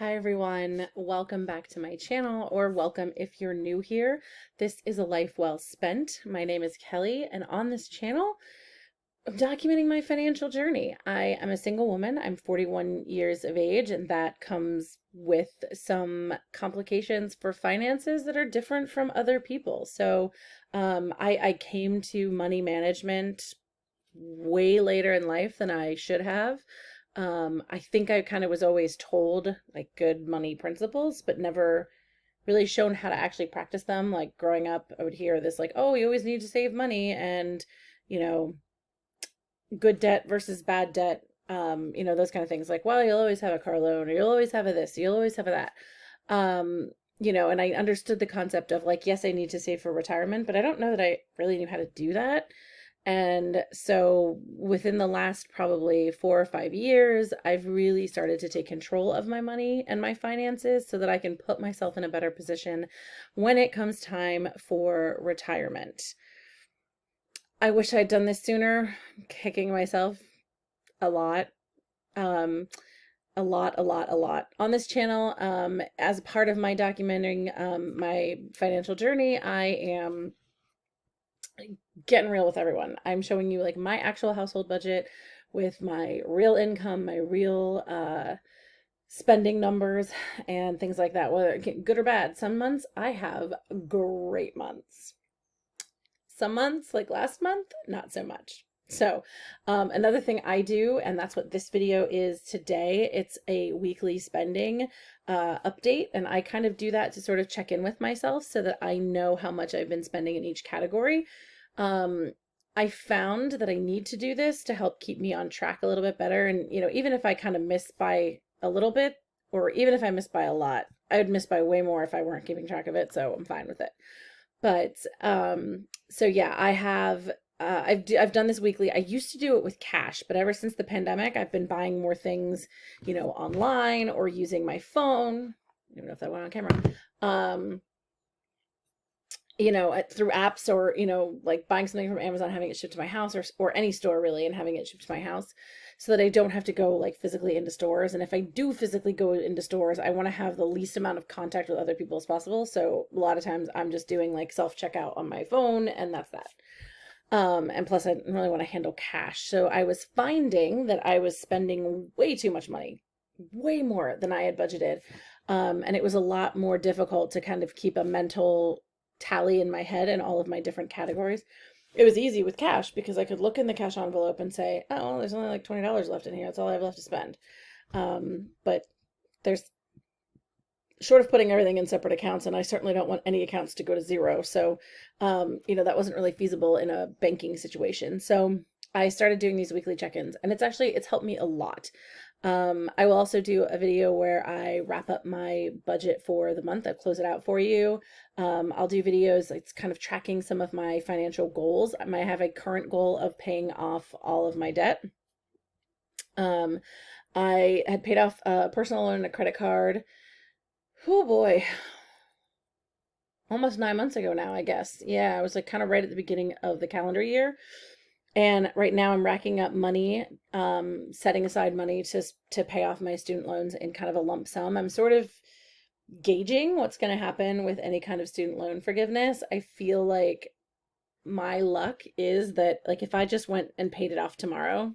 Hi everyone, welcome back to my channel, or welcome if you're new here. This is A Life Well Spent. My name is Kelly, and on this channel, I'm documenting my financial journey. I am a single woman. I'm 41 years of age, and that comes with some complications for finances that are different from other people. I came to money management way later in life than I should have. I think I kind of was always told like good money principles, but never really shown how to actually practice them. Like growing up, I would hear this like, oh, you always need to save money and, you know, good debt versus bad debt. Those kind of things like, well, you'll always have a car loan or you'll always have a this, you'll always have a that. Um, and I understood the concept of like, yes, I need to save for retirement, but I don't know that I really knew how to do that. And so within the last probably 4 or 5 years, I've really started to take control of my money and my finances so that I can put myself in a better position when it comes time for retirement. I wish I'd done this sooner, kicking myself a lot. Um, a lot on this channel. As a part of my documenting my financial journey, I am getting real with everyone. I'm showing you like my actual household budget with my real income, my real spending numbers and things like that, whether good or bad. Some months I have great months. Some months, like last month, not so much. Another thing I do, and that's what this video is today, it's a weekly spending update. And I kind of do that to sort of check in with myself so that I know how much I've been spending in each category. Um, I found that I need to do this to help keep me on track a little bit better. And, even if I kind of miss by a little bit, or even if I miss by a lot, I would miss by way more if I weren't keeping track of it. So I'm fine with it. But so yeah, I've done this weekly. I used to do it with cash, but ever since the pandemic, I've been buying more things, online or using my phone. I don't even know if that went on camera. Um, through apps or, like buying something from Amazon, having it shipped to my house or any store really, and having it shipped to my house so that I don't have to go like physically into stores. And if I do physically go into stores, I want to have the least amount of contact with other people as possible. So a lot of times I'm just doing like self checkout on my phone and that's that. And plus I didn't really want to handle cash. So I was finding that I was spending way too much money, way more than I had budgeted. And it was a lot more difficult to kind of keep a mental tally in my head in all of my different categories. It was easy with cash because I could look in the cash envelope and say, oh, well, there's only like $20 left in here. That's all I have left to spend. But there's short of putting everything in separate accounts, and I certainly don't want any accounts to go to zero. So, that wasn't really feasible in a banking situation. So I started doing these weekly check-ins, and it's helped me a lot. I will also do a video where I wrap up my budget for the month. I'll close it out for you. I'll do videos. It's kind of tracking some of my financial goals. I might have a current goal of paying off all of my debt. I had paid off a personal loan and a credit card. Oh boy, almost 9 months ago now, I guess. Yeah, I was like kind of right at the beginning of the calendar year. And right now I'm racking up money, setting aside money to pay off my student loans in kind of a lump sum. I'm sort of gauging what's going to happen with any kind of student loan forgiveness. I feel like my luck is that like if I just went and paid it off tomorrow,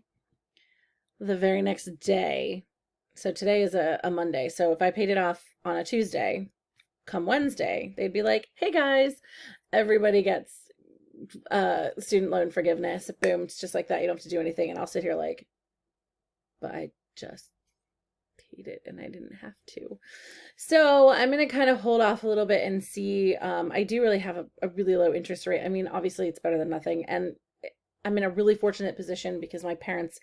the very next day, so today is a Monday. So if I paid it off on a Tuesday, come Wednesday, they'd be like, hey guys, everybody gets student loan forgiveness. Boom, it's just like that. You don't have to do anything. And I'll sit here like, but I just paid it and I didn't have to. So I'm going to kind of hold off a little bit and see. I do really have a really low interest rate. I mean, obviously it's better than nothing. And I'm in a really fortunate position because my parents,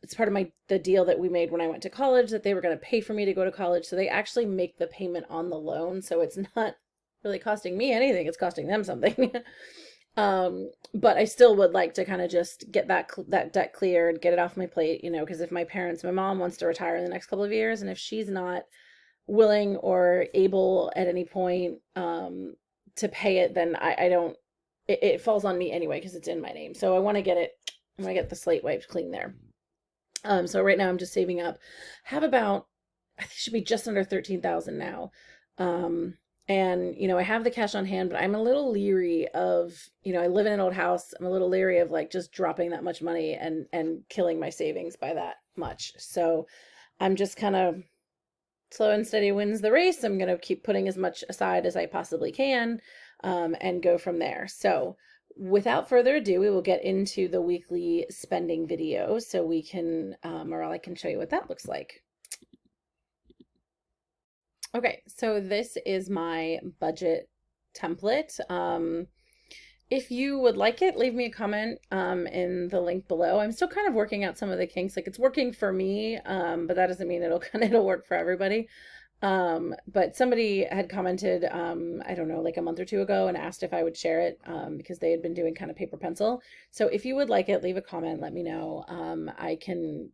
it's part of the deal that we made when I went to college that they were going to pay for me to go to college. So they actually make the payment on the loan. So it's not really costing me anything. It's costing them something. But I still would like to kind of just get that debt cleared, get it off my plate, because if my mom wants to retire in the next couple of years, and if she's not willing or able at any point to pay it, then I don't, it falls on me anyway because it's in my name. So I want to get the slate wiped clean there. So right now I'm just saving up, have about I think it should be just under 13,000 now. Um, and I have the cash on hand, but I'm a little leery of, I live in an old house. I'm a little leery of like just dropping that much money and killing my savings by that much. So I'm just kind of slow and steady wins the race. I'm going to keep putting as much aside as I possibly can, and go from there. So without further ado, we will get into the weekly spending video so we can, or I can show you what that looks like. Okay, so this is my budget template. If you would like it, leave me a comment in the link below. I'm still kind of working out some of the kinks. Like, it's working for me, but that doesn't mean it'll work for everybody. But somebody had commented, I don't know, like a month or two ago, and asked if I would share it, because they had been doing kind of paper pencil. So if you would like it, leave a comment, let me know. I can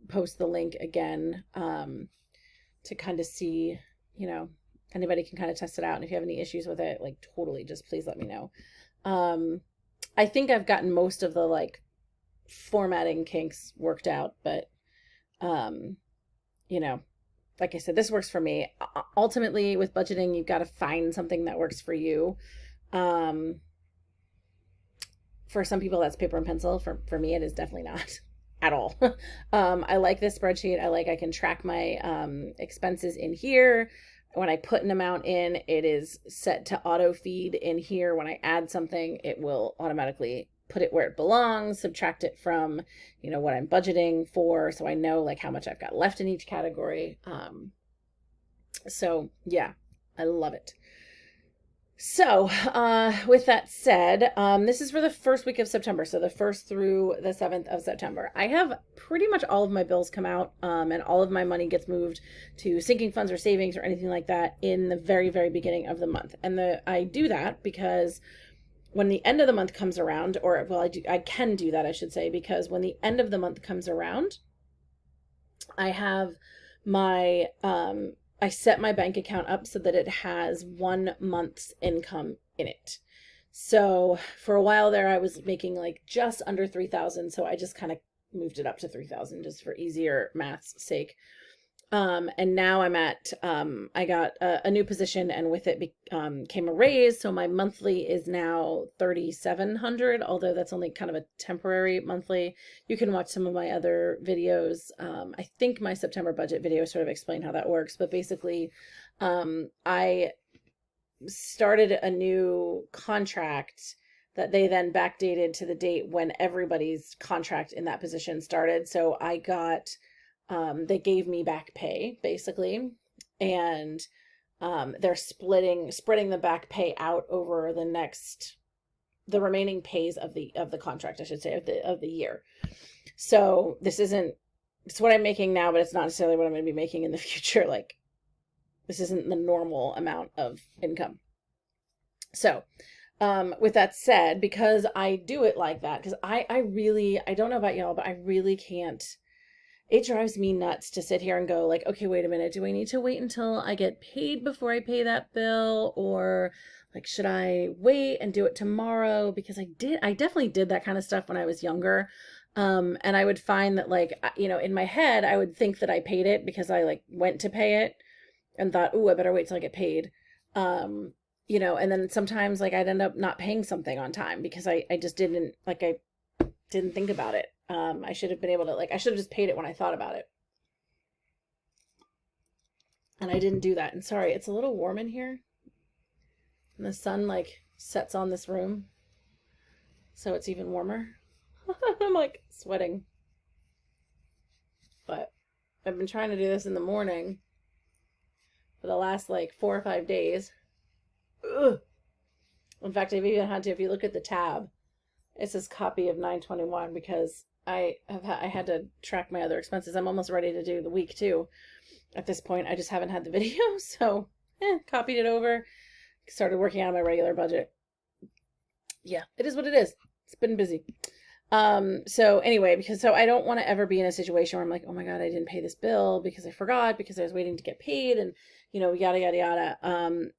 post the link again, to kind of see, anybody can kind of test it out. And if you have any issues with it, like, totally just please let me know. I think I've gotten most of the like formatting kinks worked out, but like I said, this works for me. Ultimately, with budgeting, you've got to find something that works for you. For some people, that's paper and pencil. For me, it is definitely not at all. I like this spreadsheet. I can track my expenses in here. When I put an amount in, it is set to auto feed in here. When I add something, it will automatically put it where it belongs, subtract it from, what I'm budgeting for. So I know like how much I've got left in each category. So yeah, I love it. So, with that said, this is for the first week of September. So the 1st through the 7th of September. I have pretty much all of my bills come out, and all of my money gets moved to sinking funds or savings or anything like that in the very, very beginning of the month. And I do that because when the end of the month comes around, or well, I can do that, I should say, because when the end of the month comes around, I have my, I set my bank account up so that it has 1 month's income in it. So for a while there, I was making like just under 3,000. So I just kind of moved it up to 3,000 just for easier math's sake. And now I'm at, I got a new position, and with it came a raise. So my monthly is now 3,700, although that's only kind of a temporary monthly. You can watch some of my other videos. I think my September budget video sort of explained how that works, but basically, I started a new contract that they then backdated to the date when everybody's contract in that position started. So I got, they gave me back pay basically, and they're spreading the back pay out over the remaining pays of the contract, I should say, of the year. So it's what I'm making now, but it's not necessarily what I'm going to be making in the future. Like, this isn't the normal amount of income. So with that said, because I do it like that, because I don't know about y'all, but I really can't. It drives me nuts to sit here and go like, okay, wait a minute. Do I need to wait until I get paid before I pay that bill? Or like, should I wait and do it tomorrow? Because I definitely did that kind of stuff when I was younger. And I would find that like, in my head, I would think that I paid it because I like went to pay it and thought, ooh, I better wait till I get paid. And then sometimes like I'd end up not paying something on time because I just didn't think about it. I should have been able to, I should have just paid it when I thought about it. And I didn't do that. And sorry, it's a little warm in here. And the sun sets on this room. So it's even warmer. I'm sweating. But I've been trying to do this in the morning for the last 4 or 5 days. Ugh. In fact, I've even had to, if you look at the tab, it says copy of 9/21 because I had to track my other expenses. I'm almost ready to do the week too. At this point, I just haven't had the video, so copied it over, started working on my regular budget. Yeah, it is what it is. It's been busy. So anyway, so I don't want to ever be in a situation where I'm like, oh my God, I didn't pay this bill because I forgot, because I was waiting to get paid, and yada, yada, yada.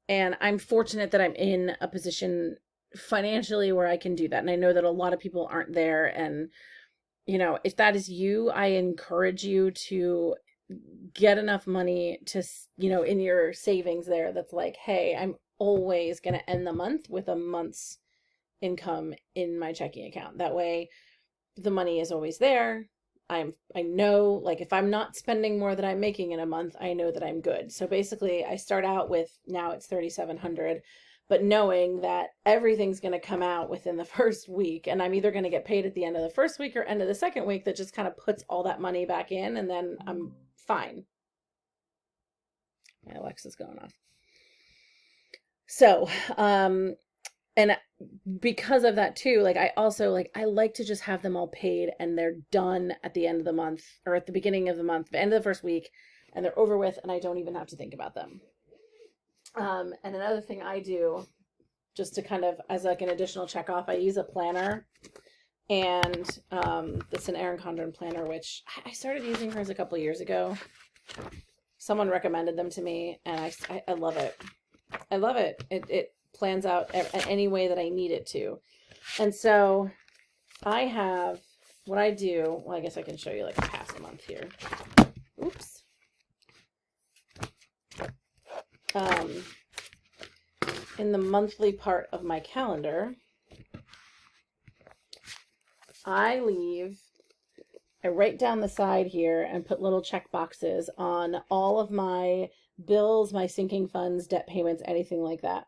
And I'm fortunate that I'm in a position financially where I can do that. And I know that a lot of people aren't there. And, if that is you, I encourage you to get enough money to, in your savings there that's like, hey, I'm always going to end the month with a month's income in my checking account. That way the money is always there. I know, like, if I'm not spending more than I'm making in a month, I know that I'm good. So basically I start out with, now it's 3,700, but knowing that everything's going to come out within the first week, and I'm either going to get paid at the end of the first week or end of the second week, that just kind of puts all that money back in, and then I'm fine. My Alexa's going off. So, and because of that too, like, I also, like, I like to just have them all paid and they're done at the end of the month, or at the beginning of the month, the end of the first week, and they're over with, and I don't even have to think about them. And another thing I do, just to kind of, as like an additional check off, I use a planner, and it's an Erin Condren planner, which I started using hers a couple of years ago. Someone recommended them to me, and I love it. I love it. It plans out any way that I need it to. And so I have, what I do, well, I guess I can show you like a past month here. Oops. In the monthly part of my calendar, I write down the side here and put little check boxes on all of my bills, my sinking funds, debt payments, anything like that.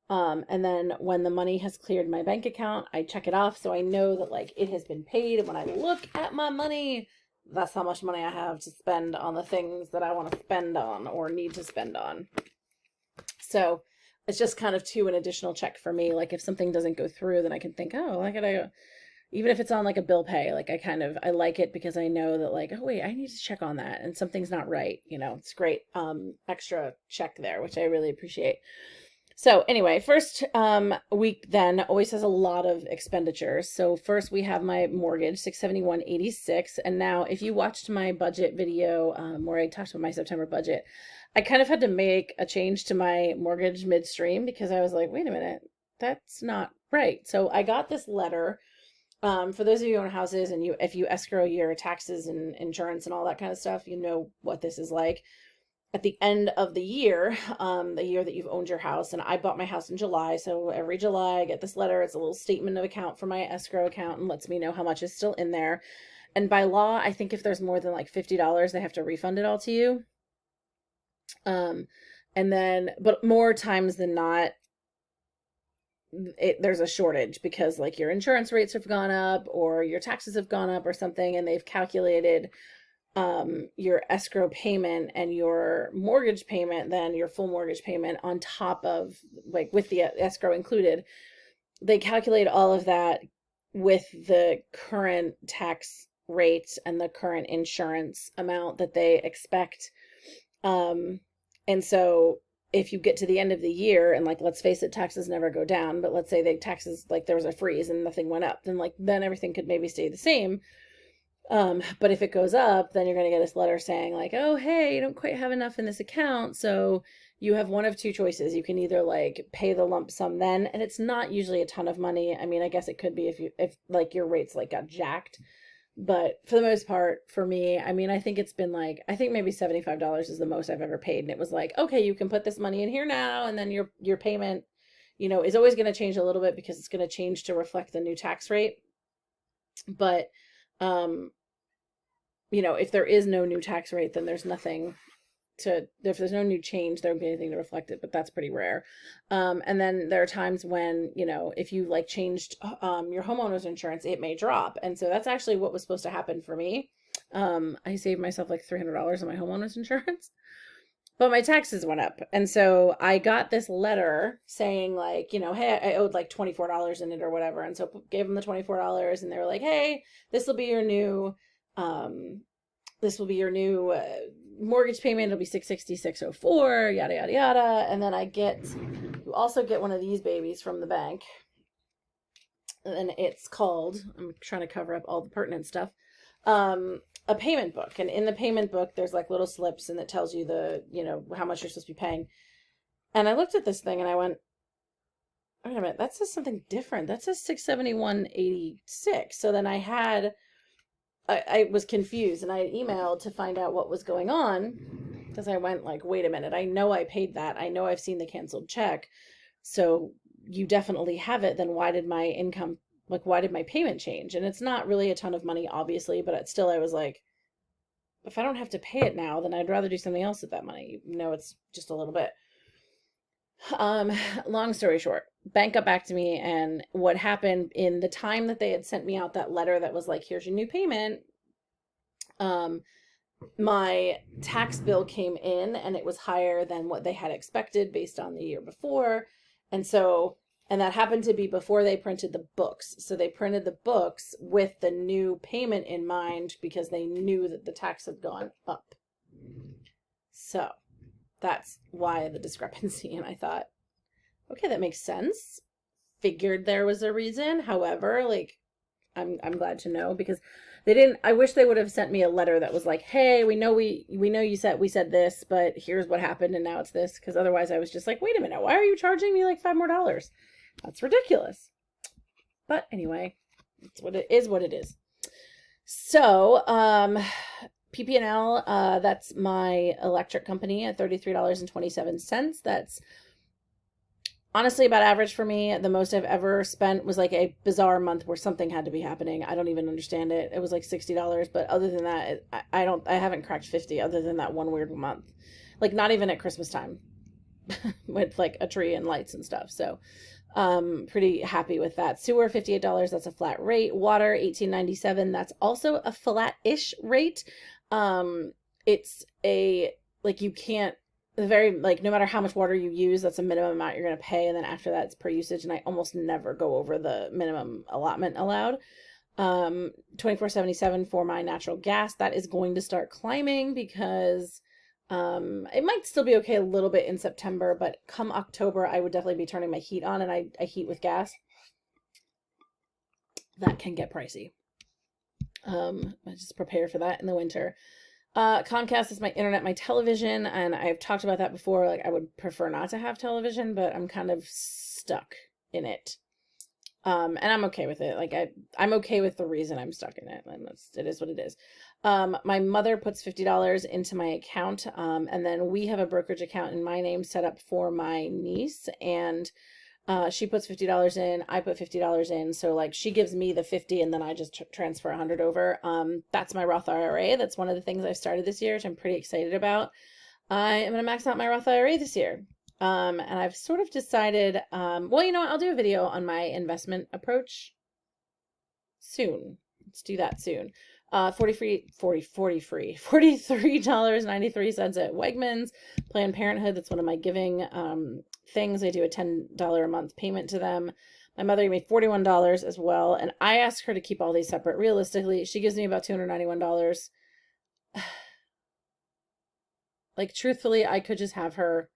And then when the money has cleared my bank account, I check it off so I know that, like, it has been paid. And when I look at my money, that's how much money I have to spend on the things that I want to spend on or need to spend on. So it's just kind of an additional check for me. Like, if something doesn't go through, then I can think, oh, I gotta, even if it's on like a bill pay, like, I like it because I know that, like, oh wait, I need to check on that and something's not right. It's great. Extra check there, which I really appreciate. So anyway, first week then always has a lot of expenditures. So first we have my mortgage, $671.86. And now if you watched my budget video where I talked about my September budget, I kind of had to make a change to my mortgage midstream because I was like, wait a minute, that's not right. So I got this letter. For those of you who own houses, and if you escrow your taxes and insurance and all that kind of stuff, you know what this is like. At the end of the year that you've owned your house, and I bought my house in July, so every July I get this letter. It's a little statement of account for my escrow account and lets me know how much is still in there. And by law, I think if there's more than like $50, they have to refund it all to you. And then, but more times than not, there's a shortage because, like, your insurance rates have gone up or your taxes have gone up or something, and they've calculated your escrow payment and your mortgage payment, then your full mortgage payment on top of, like, with the escrow included. They calculate all of that with the current tax rate and the current insurance amount that they expect. And so if you get to the end of the year and, like, let's face it, taxes never go down, but let's say the taxes, like, there was a freeze and nothing went up, then everything could maybe stay the same. But if it goes up, then you're going to get this letter saying, like, oh, hey, you don't quite have enough in this account. So you have one of two choices. You can either, like, pay the lump sum then, and it's not usually a ton of money. I mean, I guess it could be if like your rates, like, got jacked. But for the most part, for me, I mean, I think it's been like, I think maybe $75 is the most I've ever paid. And it was like, okay, you can put this money in here now. And then your payment, is always going to change a little bit because it's going to change to reflect the new tax rate. But, if there is no new tax rate, then there's nothing if there's no new change, there won't be anything to reflect it, but that's pretty rare. And then there are times when, if you, like, changed your homeowner's insurance, it may drop. And so that's actually what was supposed to happen for me. I saved myself like $300 on my homeowner's insurance, but my taxes went up. And so I got this letter saying, like, hey, I owed like $24 in it or whatever. And so gave them the $24, and they were like, hey, this will be your new mortgage payment. It'll be $666.04, yada yada yada. And then you also get one of these babies from the bank, and it's called, I'm trying to cover up all the pertinent stuff, a payment book. And in the payment book, there's like little slips, and it tells you how much you're supposed to be paying. And I looked at this thing and I went, wait a minute, that says something different. That says $671.86. So then I had I was confused, and I had emailed to find out what was going on, because I went like, wait a minute, I know I paid that. I know I've seen the canceled check. So you definitely have it. Then why did my income, like, why did my payment change? And it's not really a ton of money, obviously, but it's still, I was like, if I don't have to pay it now, then I'd rather do something else with that money. It's just a little bit. Um, Long story short, bank got back to me, and what happened in the time that they had sent me out that letter that was like, here's your new payment, um, my tax bill came in and it was higher than what they had expected based on the year before. And so, and that happened to be before they printed the books. So they printed the books with the new payment in mind because they knew that the tax had gone up. So that's why the discrepancy. And I thought, okay, that makes sense. Figured there was a reason. However, like, I'm glad to know, because they didn't. I wish they would have sent me a letter that was like, hey, we know we said this, but here's what happened, and now it's this. Because otherwise I was just like, wait a minute, why are you charging me like $5 more? That's ridiculous. But anyway, it's what it is, what it is. So, PP&L, that's my electric company at $33.27. That's honestly about average for me. The most I've ever spent was like a bizarre month where something had to be happening. I don't even understand it. It was like $60, but other than that, I haven't cracked 50 other than that one weird month. Like, not even at Christmas time with like a tree and lights and stuff. So, pretty happy with that. Sewer, $58, that's a flat rate. Water, $18.97, that's also a flat-ish rate. It's a, like, you can't, no matter how much water you use, that's a minimum amount you're going to pay. And then after that, it's per usage. And I almost never go over the minimum allotment allowed. $24.77 for my natural gas. That is going to start climbing because, it might still be okay a little bit in September, but come October, I would definitely be turning my heat on, and I heat with gas. That can get pricey. I just prepare for that in the winter. Comcast is my internet, my television, and I've talked about that before. Like, I would prefer not to have television, but I'm kind of stuck in it. And I'm okay with it. Like, I'm okay with the reason I'm stuck in it. And it is what it is. My mother puts $50 into my account. And then we have a brokerage account in my name set up for my niece, and she puts $50 in, I put $50 in. So like, she gives me the 50 and then I just transfer 100 over. That's my Roth IRA. That's one of the things I've started this year, which I'm pretty excited about. I am going to max out my Roth IRA this year. And I've sort of decided, well, you know what? I'll do a video on my investment approach soon. Let's do that soon. $43.93 at Wegmans. Planned Parenthood, that's one of my giving things. I do a $10 a month payment to them. My mother gave me $41 as well, and I asked her to keep all these separate. Realistically, she gives me about $291. Like, truthfully, I could just have her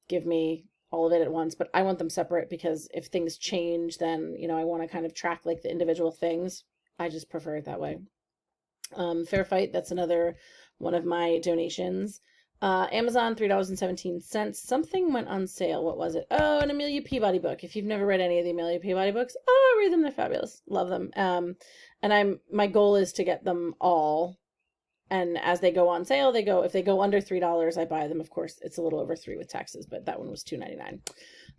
give me all of it at once, but I want them separate because if things change, then, you know, I want to kind of track like the individual things. I just prefer it that way. Fair Fight, that's another one of my donations. Amazon, $3.17. Something went on sale. What was it? Oh, an Amelia Peabody book. If you've never read any of the Amelia Peabody books, oh, read them. They're fabulous. Love them. And my goal is to get them all. And as they go on sale, if they go under $3, I buy them. Of course, it's a little over $3 with taxes, but that one was $2.99.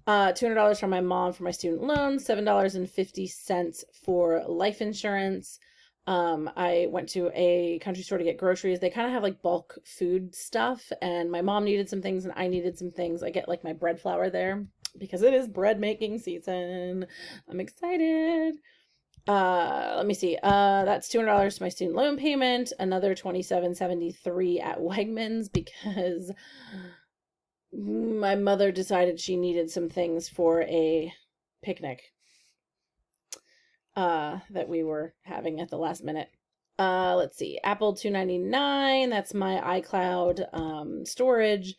$200 from my mom for my student loan, $7.50 for life insurance. I went to a country store to get groceries. They kind of have like bulk food stuff, and my mom needed some things and I needed some things. I get like my bread flour there because it is bread making season. I'm excited. Let me see. That's $200 to my student loan payment, another $27.73 at Wegmans because my mother decided she needed some things for a picnic that we were having at the last minute. Let's see. Apple $299. That's my iCloud storage.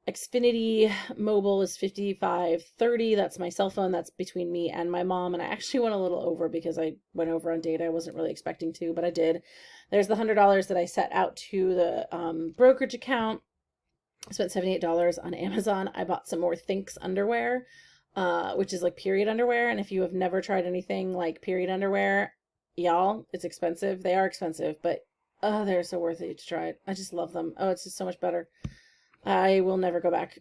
Xfinity Mobile is $55.30. That's my cell phone. That's between me and my mom. And I actually went a little over because I went over on data. I wasn't really expecting to, but I did. There's the $100 that I set out to the brokerage account. I spent $78 on Amazon. I bought some more Thinx underwear, which is like period underwear. And if you have never tried anything like period underwear, y'all, it's expensive. They are expensive, but oh, they're so worth it to try it. I just love them. Oh, it's just so much better. I will never go back.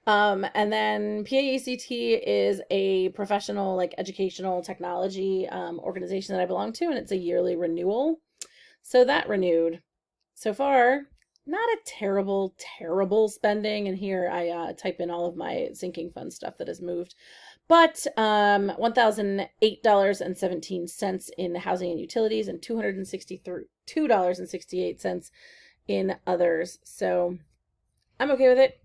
And then PAECT is a professional, like educational technology organization that I belong to, and it's a yearly renewal. So that renewed. So far, not a terrible, terrible spending. And here I type in all of my sinking fund stuff that has moved. But $1,008.17 in housing and utilities, and $262.68 in others. So I'm okay with it.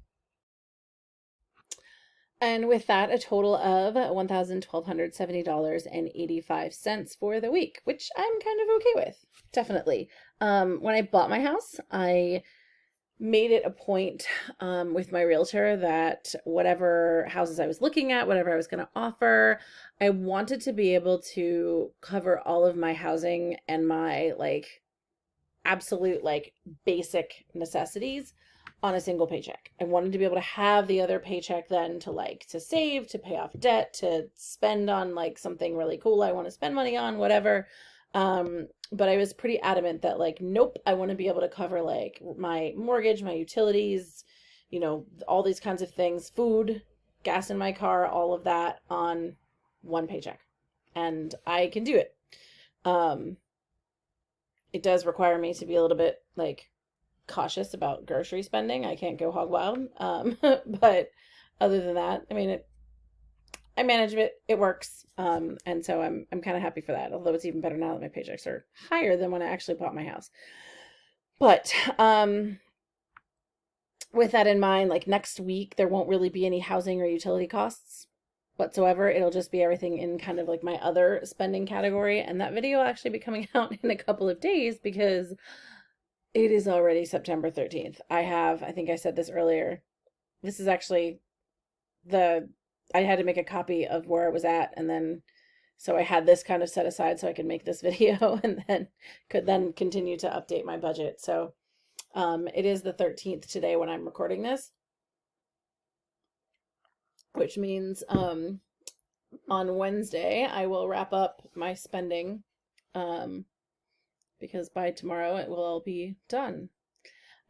And with that, a total of $1,1270.85 for the week, which I'm kind of okay with. Definitely. When I bought my house, I made it a point with my realtor that whatever houses I was looking at, whatever I was going to offer, I wanted to be able to cover all of my housing and my like absolute like basic necessities on a single paycheck. I wanted to be able to have the other paycheck then to like to save, to pay off debt, to spend on like something really cool I want to spend money on, whatever. But I was pretty adamant that like, nope, I want to be able to cover like my mortgage, my utilities, you know, all these kinds of things, food, gas in my car, all of that on one paycheck. And I can do it. It does require me to be a little bit like cautious about grocery spending. I can't go hog wild. But other than that, I mean, I manage it. It works. And so I'm kind of happy for that. Although it's even better now that my paychecks are higher than when I actually bought my house. But with that in mind, like next week there won't really be any housing or utility costs whatsoever. It'll just be everything in kind of like my other spending category. And that video will actually be coming out in a couple of days because it is already September 13th. I think I said this earlier. This is actually I had to make a copy of where it was at, and then so I had this kind of set aside so I could make this video and then could then continue to update my budget. So it is the 13th today when I'm recording this, which means on Wednesday I will wrap up my spending because by tomorrow it will all be done.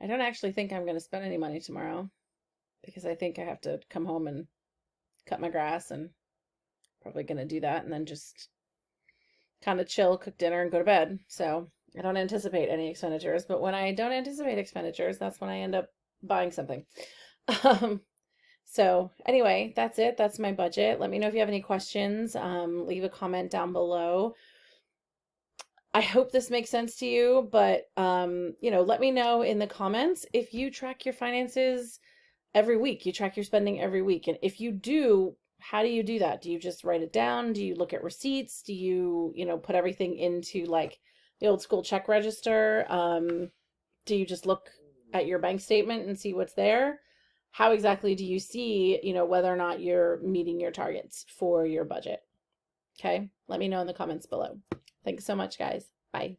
I don't actually think I'm going to spend any money tomorrow because I think I have to come home and cut my grass, and probably going to do that and then just kind of chill, cook dinner, and go to bed. So I don't anticipate any expenditures, but when I don't anticipate expenditures, that's when I end up buying something. So anyway, that's it. That's my budget. Let me know if you have any questions. Leave a comment down below. I hope this makes sense to you, but you know, let me know in the comments if you track your finances every week. You track your spending every week. And if you do, how do you do that? Do you just write it down? Do you look at receipts? Do you, put everything into like the old school check register? Do you just look at your bank statement and see what's there? How exactly do you see, whether or not you're meeting your targets for your budget? Okay. Let me know in the comments below. Thanks so much, guys. Bye.